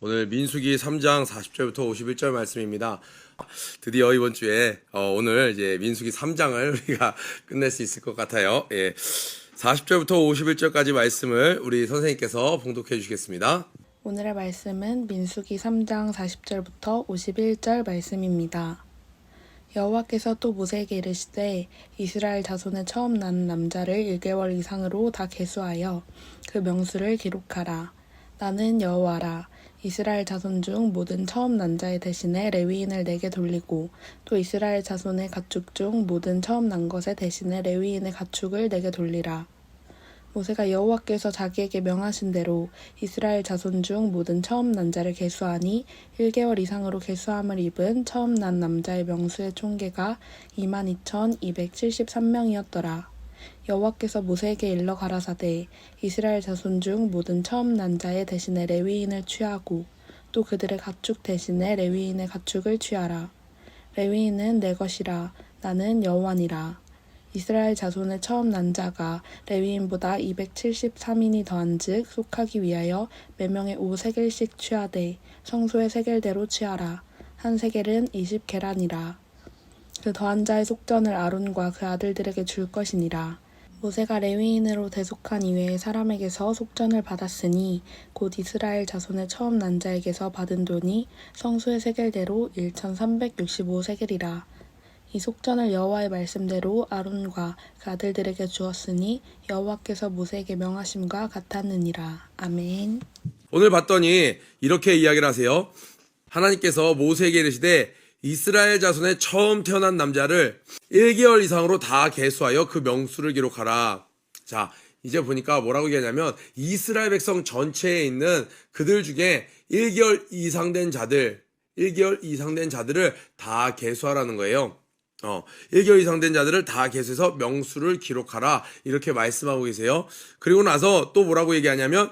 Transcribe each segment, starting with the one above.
오늘 민수기 3장 40절부터 51절 말씀입니다. 드디어 이번 주에 오늘 이제 민수기 3장을 우리가 끝낼 수 있을 것 같아요. 40절부터 51절까지 말씀을 우리 선생님께서 봉독해 주시겠습니다. 오늘의 말씀은 민수기 3장 40절부터 51절 말씀입니다. 여호와께서 또 모세에게 이르시되 이스라엘 자손의 처음 난 남자를 1개월 이상으로 다 계수하여 그 명수를 기록하라. 나는 여호와라. 이스라엘 자손 중 모든 처음 난 자의 대신에 레위인을 내게 돌리고 또 이스라엘 자손의 가축 중 모든 처음 난 것의 대신에 레위인의 가축을 내게 돌리라. 모세가 여호와께서 자기에게 명하신 대로 이스라엘 자손 중 모든 처음 난 자를 계수하니 1개월 이상으로 계수함을 입은 처음 난 남자의 명수의 총계가 22,273명이었더라. 여호와께서 모세에게 일러 가라사대 이스라엘 자손 중 모든 처음 난 자의 대신에 레위인을 취하고 또 그들의 가축 대신에 레위인의 가축을 취하라. 레위인은 내 것이라. 나는 여호와니라. 이스라엘 자손의 처음 난 자가 레위인보다 273인이 더한즉 속하기 위하여 매명에 5세겔씩 취하되 성소의 세겔대로 취하라. 한 세겔은 20계란이라. 그 더한 자의 속전을 아론과 그 아들들에게 줄 것이니라. 모세가 레위인으로 대속한 이외의 사람에게서 속전을 받았으니 곧 이스라엘 자손의 처음 난 자에게서 받은 돈이 성소의 세겔대로 1,365세겔이라. 이 속전을 여호와의 말씀대로 아론과 그 아들들에게 주었으니 여호와께서 모세에게 명하심과 같았느니라. 아멘. 오늘 봤더니 이렇게 이야기를 하세요. 하나님께서 모세에게 이르시되 이스라엘 자손의 처음 태어난 남자를 1개월 이상으로 다 계수하여 그 명수를 기록하라. 자, 이제 보니까 뭐라고 얘기하냐면 이스라엘 백성 전체에 있는 그들 중에 1개월 이상 된 자들을 다 계수하라는 거예요. 1개월 이상 된 자들을 다 계수해서 명수를 기록하라. 이렇게 말씀하고 계세요. 그리고 나서 또 뭐라고 얘기하냐면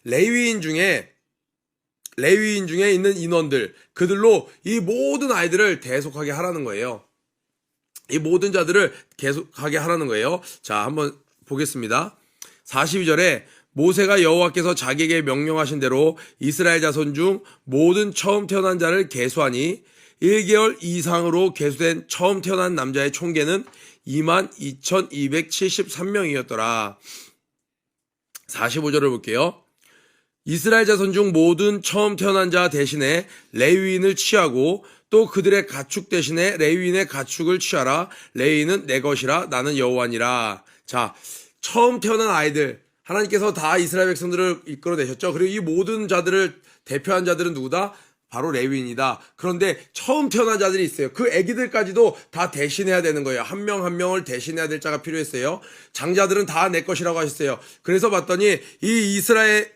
레위인 중에 있는 인원들, 그들로 이 모든 아이들을 대속하게 하라는 거예요. 이 모든 자들을 계속하게 하라는 거예요. 자, 한번 보겠습니다. 42절에 모세가 여호와께서 자기에게 명령하신 대로 이스라엘 자손 중 모든 처음 태어난 자를 계수하니 1개월 이상으로 계수된 처음 태어난 남자의 총계는 22,273명이었더라. 45절을 볼게요. 이스라엘 자손 중 모든 처음 태어난 자 대신에 레위인을 취하고 또 그들의 가축 대신에 레위인의 가축을 취하라. 레위인은 내 것이라. 나는 여호와니라. 자, 처음 태어난 아이들, 하나님께서 다 이스라엘 백성들을 이끌어내셨죠. 그리고 이 모든 자들을 대표한 자들은 누구다? 바로 레위인이다. 그런데 처음 태어난 자들이 있어요. 그 아기들까지도 다 대신해야 되는 거예요. 한 명 한 명을 대신해야 될 자가 필요했어요. 장자들은 다 내 것이라고 하셨어요. 그래서 봤더니 이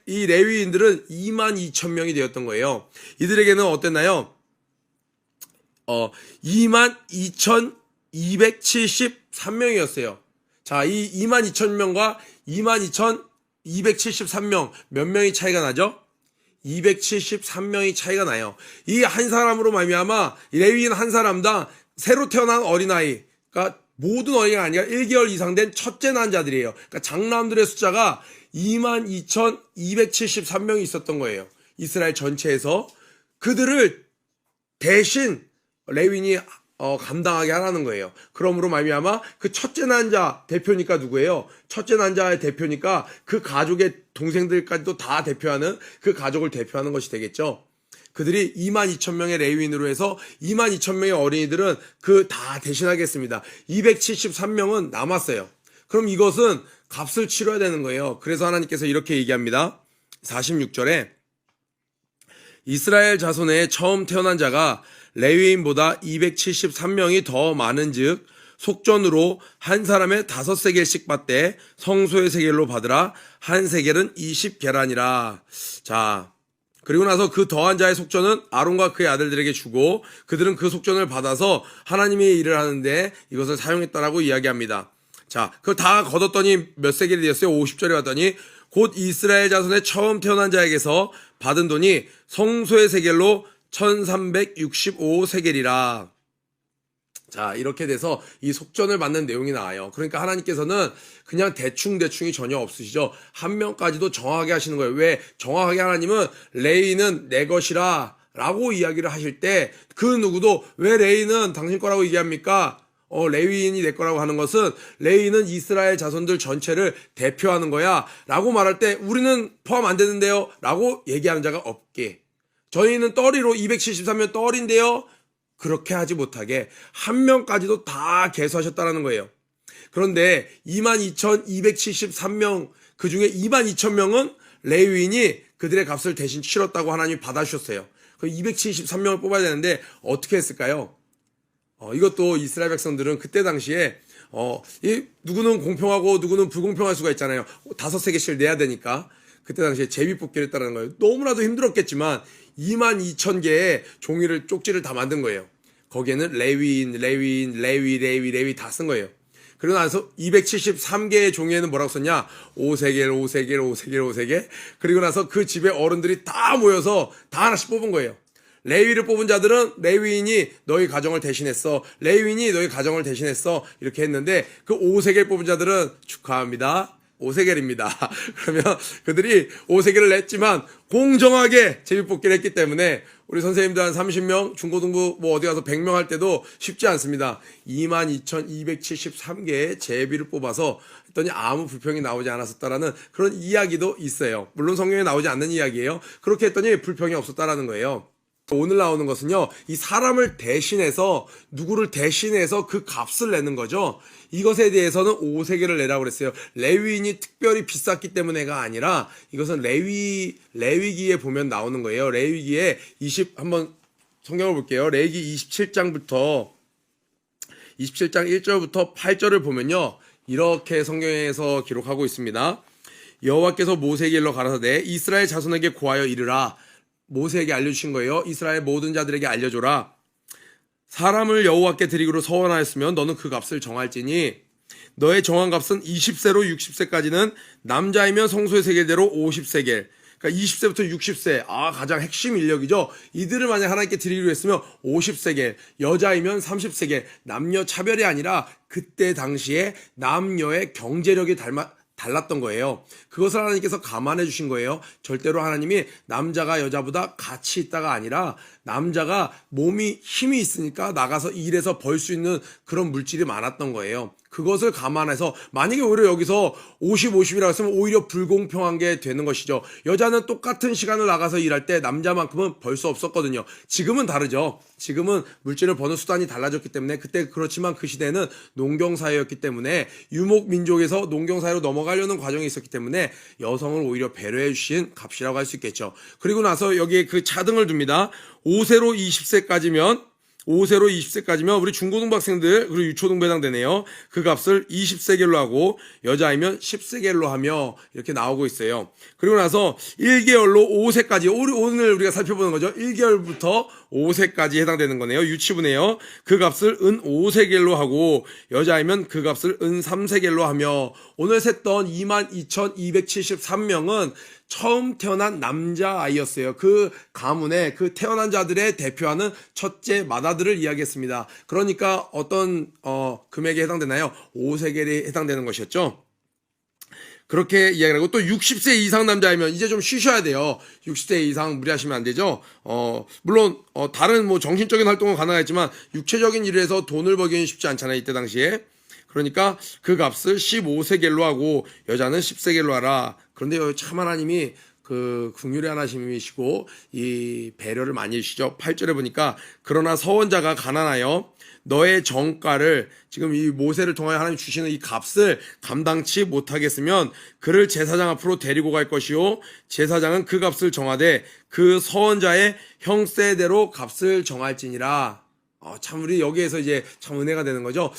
레위인들은 22,000명이 되었던 거예요. 이들에게는 어땠나요? 22,273명이었어요. 자, 이 22,000명과 22,273명 몇 명이 차이가 나죠? 273명이 차이가 나요. 이 한 사람으로 말미암아 레위인 한 사람당 새로 태어난 어린아이, 그러니까 모든 어린이가 아니라 1개월 이상 된 첫째 난 자들이에요. 그러니까 장남들의 숫자가 22,273명이 있었던 거예요. 이스라엘 전체에서. 그들을 대신 레위인이 감당하게 하라는 거예요. 그러므로 말미암아 그 첫째 난자 대표니까 누구예요? 첫째 난자의 대표니까 그 가족의 동생들까지도 다 대표하는, 그 가족을 대표하는 것이 되겠죠. 그들이 22,000명의 레위인으로 해서 22,000명의 어린이들은 그 다 대신하겠습니다. 273명은 남았어요. 그럼 이것은 값을 치러야 되는 거예요. 그래서 하나님께서 이렇게 얘기합니다. 46절에 이스라엘 자손의 처음 태어난 자가 레위인보다 273명이 더 많은즉 속전으로 한 사람의 5세겔씩 받되 성소의 세겔로 받으라. 한 세겔은 20계란이라. 자, 그리고 나서 그 더한 자의 속전은 아론과 그의 아들들에게 주고 그들은 그 속전을 받아서 하나님의 일을 하는데 이것을 사용했다라고 이야기합니다. 자, 그걸 다 거뒀더니 몇 세겔이 되었어요? 50절에 왔더니 곧 이스라엘 자손의 처음 태어난 자에게서 받은 돈이 성소의 세겔로 1,365세겔이라. 자, 이렇게 돼서 이 속전을 받는 내용이 나와요. 그러니까 하나님께서는 그냥 대충이 전혀 없으시죠. 한 명까지도 정확하게 하시는 거예요. 왜? 정확하게 하나님은 레위는 내 것이라 라고 이야기를 하실 때 그 누구도 왜 레위는 당신 거라고 얘기합니까? 레위인이 내 거라고 하는 것은 레위는 이스라엘 자손들 전체를 대표하는 거야 라고 말할 때 우리는 포함 안 되는데요 라고 얘기하는 자가 없게, 저희는 떨이로 273명 떨인데요, 그렇게 하지 못하게 한 명까지도 다 계수하셨다는 거예요. 그런데 22,273명 그 중에 22,000명은 레위인이 그들의 값을 대신 치렀다고 하나님이 받아주셨어요. 그 273명을 뽑아야 되는데 어떻게 했을까요? 이것도 이스라엘 백성들은 그때 당시에 누구는 공평하고 누구는 불공평할 수가 있잖아요. 5세계씩 내야 되니까 그때 당시에 제비뽑기를 했다는 거예요. 너무나도 힘들었겠지만 22,000개의 종이를 쪽지를 다 만든 거예요. 거기에는 레위 다 쓴 거예요. 그리고 나서 273개의 종이에는 뭐라고 썼냐? 5세겔. 그리고 나서 그 집에 어른들이 다 모여서 다 하나씩 뽑은 거예요. 레위를 뽑은 자들은 레위인이 너희 가정을 대신했어. 레위인이 너희 가정을 대신했어. 이렇게 했는데 그 5세겔 뽑은 자들은 축하합니다. 5세겔입니다. 그러면 그들이 5세겔을 냈지만 공정하게 제비뽑기를 했기 때문에 우리 선생님들 한 30명, 중고등부 뭐 어디 가서 100명 할 때도 쉽지 않습니다. 22,273개의 제비를 뽑아서 했더니 아무 불평이 나오지 않았었다라는 그런 이야기도 있어요. 물론 성경에 나오지 않는 이야기예요. 그렇게 했더니 불평이 없었다라는 거예요. 오늘 나오는 것은요, 이 사람을 대신해서 누구를 대신해서 그 값을 내는 거죠. 이것에 대해서는 5세겔을 내라고 그랬어요. 레위인이 특별히 비쌌기 때문에가 아니라 이것은 레위기에 보면 나오는 거예요. 레위기에 한번 성경을 볼게요. 레위기 27장 1절부터 8절을 보면요, 이렇게 성경에서 기록하고 있습니다. 여호와께서 모세에게 일러 가라사대 이스라엘 자손에게 고하여 이르라. 모세에게 알려주신 거예요. 이스라엘 모든 자들에게 알려줘라. 사람을 여호와께 드리기로 서원하였으면 너는 그 값을 정할지니 너의 정한 값은 20세로 60세까지는 남자이면 성소의 세겔대로 50세겔. 그러니까 20세부터 60세, 가장 핵심 인력이죠. 이들을 만약 하나님께 드리기로 했으면 50세겔, 여자이면 30세겔. 남녀 차별이 아니라 그때 당시에 남녀의 경제력이 달랐던 거예요. 그것을 하나님께서 감안해 주신 거예요. 절대로 하나님이 남자가 여자보다 같이 있다가 아니라 남자가 몸이 힘이 있으니까 나가서 일해서 벌 수 있는 그런 물질이 많았던 거예요. 그것을 감안해서 만약에 오히려 여기서 50-50이라고 했으면 오히려 불공평한 게 되는 것이죠. 여자는 똑같은 시간을 나가서 일할 때 남자만큼은 벌 수 없었거든요. 지금은 다르죠. 지금은 물질을 버는 수단이 달라졌기 때문에, 그때 그렇지만 그 시대는 농경사회였기 때문에 유목민족에서 농경사회로 넘어가려는 과정이 있었기 때문에 여성을 오히려 배려해 주신 값이라고 할 수 있겠죠. 그리고 나서 여기에 그 차등을 둡니다. 5세로 20세까지면 우리 중고등부 학생들 그리고 유초등부 해당되네요. 그 값을 20세겔로 하고 여자이면 10세겔로 하며 이렇게 나오고 있어요. 그리고 나서 1개월로 5세까지, 오늘 우리가 살펴보는 거죠. 1개월부터 5세까지 해당되는 거네요. 유치부네요. 그 값을 은 5세겔로 하고 여자이면 그 값을 은 3세겔로 하며, 오늘 셌던 22,273명은 처음 태어난 남자아이였어요. 그 가문의 그 태어난 자들의 대표하는 첫째 맏아들을 이야기했습니다. 그러니까 어떤 금액에 해당되나요? 5세겔이 해당되는 것이었죠. 그렇게 이야기를 하고, 또 60세 이상 남자이면 이제 좀 쉬셔야 돼요. 60세 이상 무리하시면 안 되죠. 물론 다른 뭐 정신적인 활동은 가능하겠지만 육체적인 일을 해서 돈을 벌기는 쉽지 않잖아요, 이때 당시에. 그러니까 그 값을 15세겔로 하고 여자는 10세겔로 하라. 그런데 참 하나님이 그 긍휼의 하나님이시고 이 배려를 많이 해주시죠. 8절에 보니까 그러나 서원자가 가난하여 너의 정가를, 지금 이 모세를 통하여 하나님 주시는 이 값을 감당치 못하겠으면 그를 제사장 앞으로 데리고 갈 것이요 제사장은 그 값을 정하되 그 서원자의 형세대로 값을 정할지니라. 참 우리 여기에서 이제 참 은혜가 되는 거죠.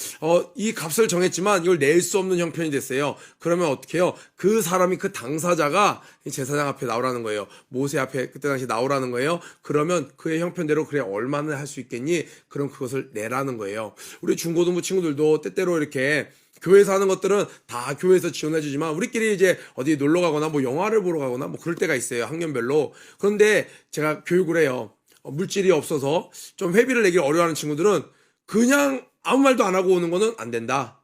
이 값을 정했지만 이걸 낼 수 없는 형편이 됐어요. 그러면 어떻게 해요? 그 사람이, 그 당사자가 제사장 앞에 나오라는 거예요. 모세 앞에 그때 당시 나오라는 거예요. 그러면 그의 형편대로 그래 얼마나 할 수 있겠니? 그럼 그것을 내라는 거예요. 우리 중고등부 친구들도 때때로 이렇게 교회에서 하는 것들은 다 교회에서 지원해 주지만 우리끼리 이제 어디 놀러 가거나 뭐 영화를 보러 가거나 뭐 그럴 때가 있어요. 학년별로. 그런데 제가 교육을 해요. 물질이 없어서 좀 회비를 내기 어려워하는 친구들은 그냥 아무 말도 안 하고 오는 거는 안 된다.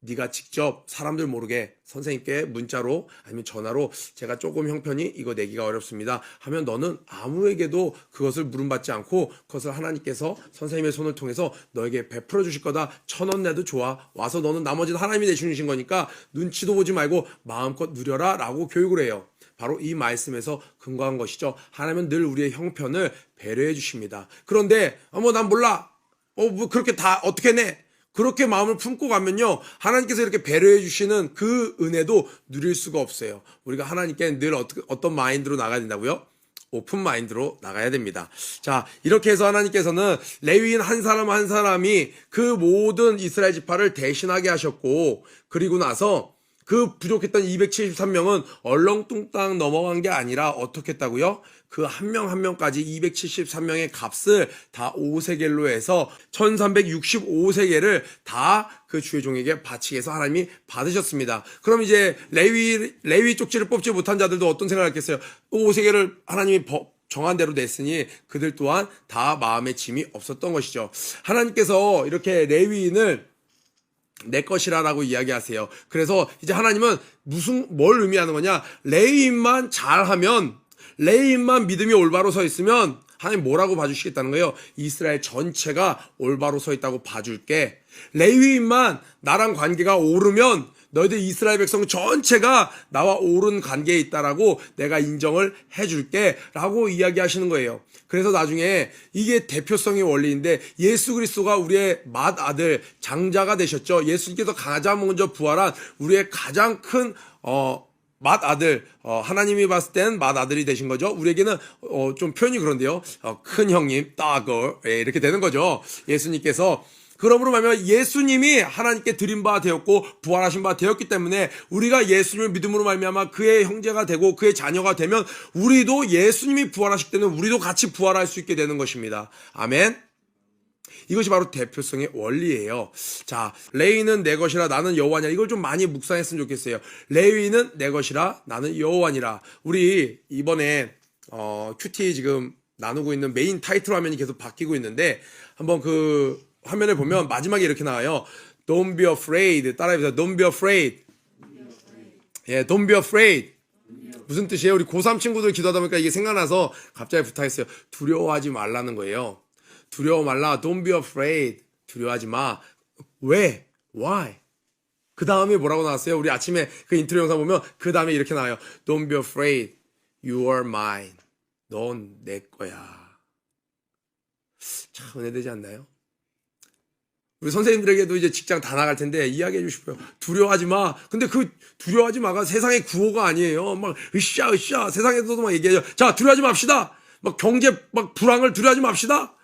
네가 직접 사람들 모르게 선생님께 문자로 아니면 전화로 제가 조금 형편이 이거 내기가 어렵습니다 하면 너는 아무에게도 그것을 물음받지 않고 그것을 하나님께서 선생님의 손을 통해서 너에게 베풀어 주실 거다. 1,000원 내도 좋아. 와서 너는 나머지는 하나님이 내주신 거니까 눈치도 보지 말고 마음껏 누려라 라고 교육을 해요. 바로 이 말씀에서 근거한 것이죠. 하나님은 늘 우리의 형편을 배려해 주십니다. 그런데 난 몰라. 뭐 그렇게 다 어떻게 내? 그렇게 마음을 품고 가면요, 하나님께서 이렇게 배려해 주시는 그 은혜도 누릴 수가 없어요. 우리가 하나님께 늘 어떤 마인드로 나가야 된다고요? 오픈 마인드로 나가야 됩니다. 자, 이렇게 해서 하나님께서는 레위인 한 사람 한 사람이 그 모든 이스라엘 지파를 대신하게 하셨고, 그리고 나서 그 부족했던 273명은 얼렁뚱땅 넘어간 게 아니라 어떻게 했다고요? 그 한 명 한 명까지 273명의 값을 다 5세겔로 해서 1365세겔을 다 그 주의 종에게 바치게 해서 하나님이 받으셨습니다. 그럼 이제 레위 쪽지를 뽑지 못한 자들도 어떤 생각을 했겠어요? 5세겔을 하나님이 정한 대로 냈으니 그들 또한 다 마음의 짐이 없었던 것이죠. 하나님께서 이렇게 레위인을 내 것이라라고 이야기하세요. 그래서 이제 하나님은 뭘 의미하는 거냐? 레위인만 잘하면, 레위인만 믿음이 올바로 서 있으면 하나님 뭐라고 봐주시겠다는 거예요? 이스라엘 전체가 올바로 서 있다고 봐줄게. 레위인만 나랑 관계가 오르면 너희들 이스라엘 백성 전체가 나와 옳은 관계에 있다라고 내가 인정을 해줄게 라고 이야기하시는 거예요. 그래서 나중에 이게 대표성의 원리인데 예수 그리스도가 우리의 맏아들 장자가 되셨죠. 예수님께서 가장 먼저 부활한 우리의 가장 큰 맏아들, 하나님이 봤을 땐 맏아들이 되신 거죠. 우리에게는 좀 표현이 그런데요. 큰 형님, 따거 이렇게 되는 거죠. 예수님께서. 그러므로 말하면 예수님이 하나님께 드린 바 되었고 부활하신 바 되었기 때문에 우리가 예수님을 믿음으로 말미암아 그의 형제가 되고 그의 자녀가 되면 우리도 예수님이 부활하시기 때문에 우리도 같이 부활할 수 있게 되는 것입니다. 아멘. 이것이 바로 대표성의 원리예요. 자, 레위는 내 것이라 나는 여호와니라. 이걸 좀 많이 묵상했으면 좋겠어요. 레위는 내 것이라 나는 여호와니라. 우리 이번에 큐티 지금 나누고 있는 메인 타이틀 화면이 계속 바뀌고 있는데 한번 그 화면을 보면 마지막에 이렇게 나와요. Don't be afraid. 따라해보세요. Don't be afraid. 예, don't be afraid. 무슨 뜻이에요? 우리 고3 친구들 기도하다 보니까 이게 생각나서 갑자기 부탁했어요. 두려워하지 말라는 거예요. 두려워 말라. Don't be afraid. 두려워하지 마. 왜? Why? 그 다음에 뭐라고 나왔어요? 우리 아침에 그 인트로 영상 보면 그 다음에 이렇게 나와요. Don't be afraid. You are mine. 넌 내 거야. 참 은혜되지 않나요? 우리 선생님들에게도 이제 직장 다 나갈 텐데 이야기해 주시고요. 두려워하지 마. 근데 그 두려워하지 마가 세상의 구호가 아니에요. 막 으쌰 세상에서도 막 얘기해요. 자, 두려워하지 맙시다. 막 경제 막 불황을 두려워하지 맙시다.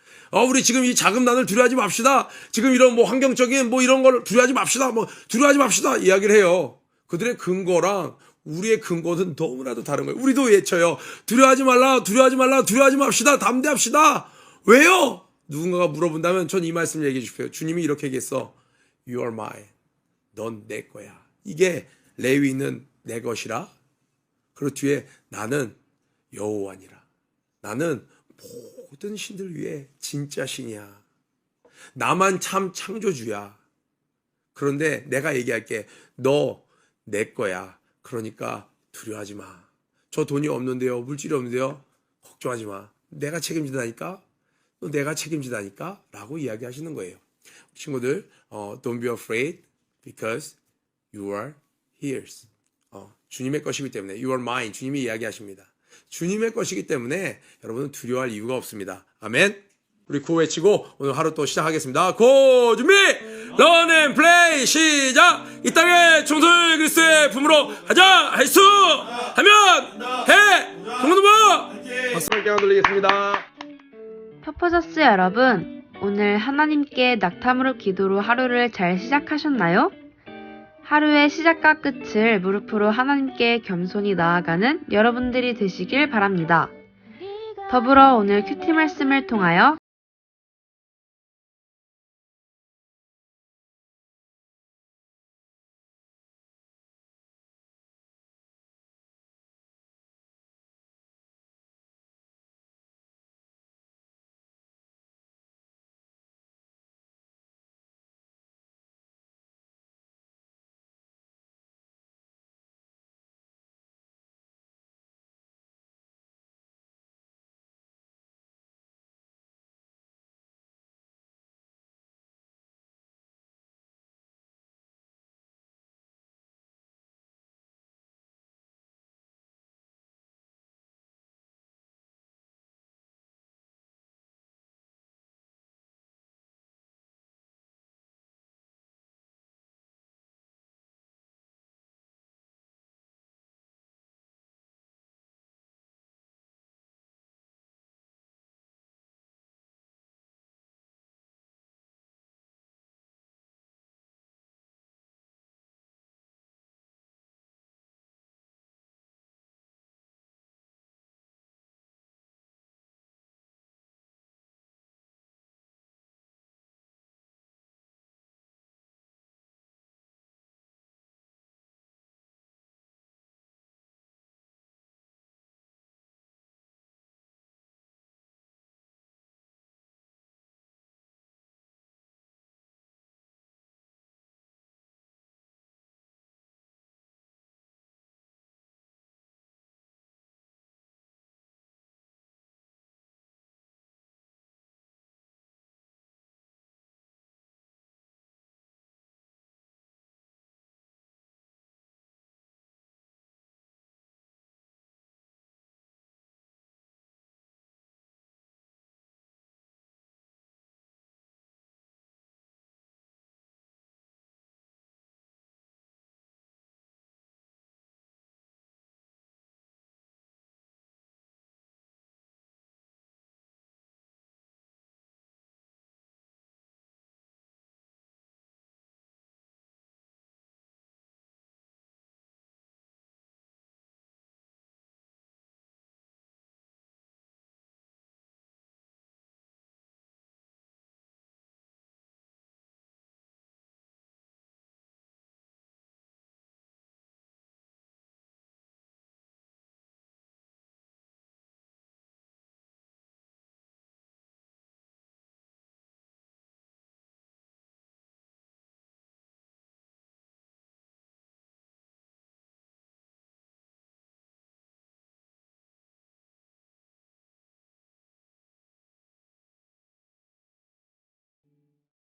우리 지금 이 자금난을 두려워하지 맙시다. 지금 이런 뭐 환경적인 뭐 이런 걸 두려워하지 맙시다. 뭐 두려워하지 맙시다. 이야기를 해요. 그들의 근거랑 우리의 근거는 너무나도 다른 거예요. 우리도 외쳐요. 두려워하지 말라. 두려워하지 말라. 두려워하지 맙시다. 담대합시다. 왜요? 누군가가 물어본다면 전 이 말씀 얘기해 주십시오. 주님이 이렇게 얘기했어. You are mine. 넌 내 거야. 이게 레위는 내 것이라. 그리고 뒤에 나는 여호와니라. 나는 모든 신들 위에 진짜 신이야. 나만 참 창조주야. 그런데 내가 얘기할게. 너 내 거야. 그러니까 두려워하지 마. 저 돈이 없는데요. 물질이 없는데요. 걱정하지 마. 내가 책임진다니까. 너 내가 책임지다니까 라고 이야기하시는 거예요. 친구들, don't be afraid because you are his. 주님의 것이기 때문에 you are mine. 주님이 이야기하십니다. 주님의 것이기 때문에 여러분은 두려워할 이유가 없습니다. 아멘. 우리 구호 외치고 오늘 하루 또 시작하겠습니다. 고 준비 런 앤 플레이 시작. 이 땅에 총소의 그리스도의 품으로 가자. 할수 하면 해 동문부모 박수 함께 돌리겠습니다. 퍼포저스 여러분, 오늘 하나님께 낙탐으로 기도로 하루를 잘 시작하셨나요? 하루의 시작과 끝을 무릎으로 하나님께 겸손히 나아가는 여러분들이 되시길 바랍니다. 더불어 오늘 큐티 말씀을 통하여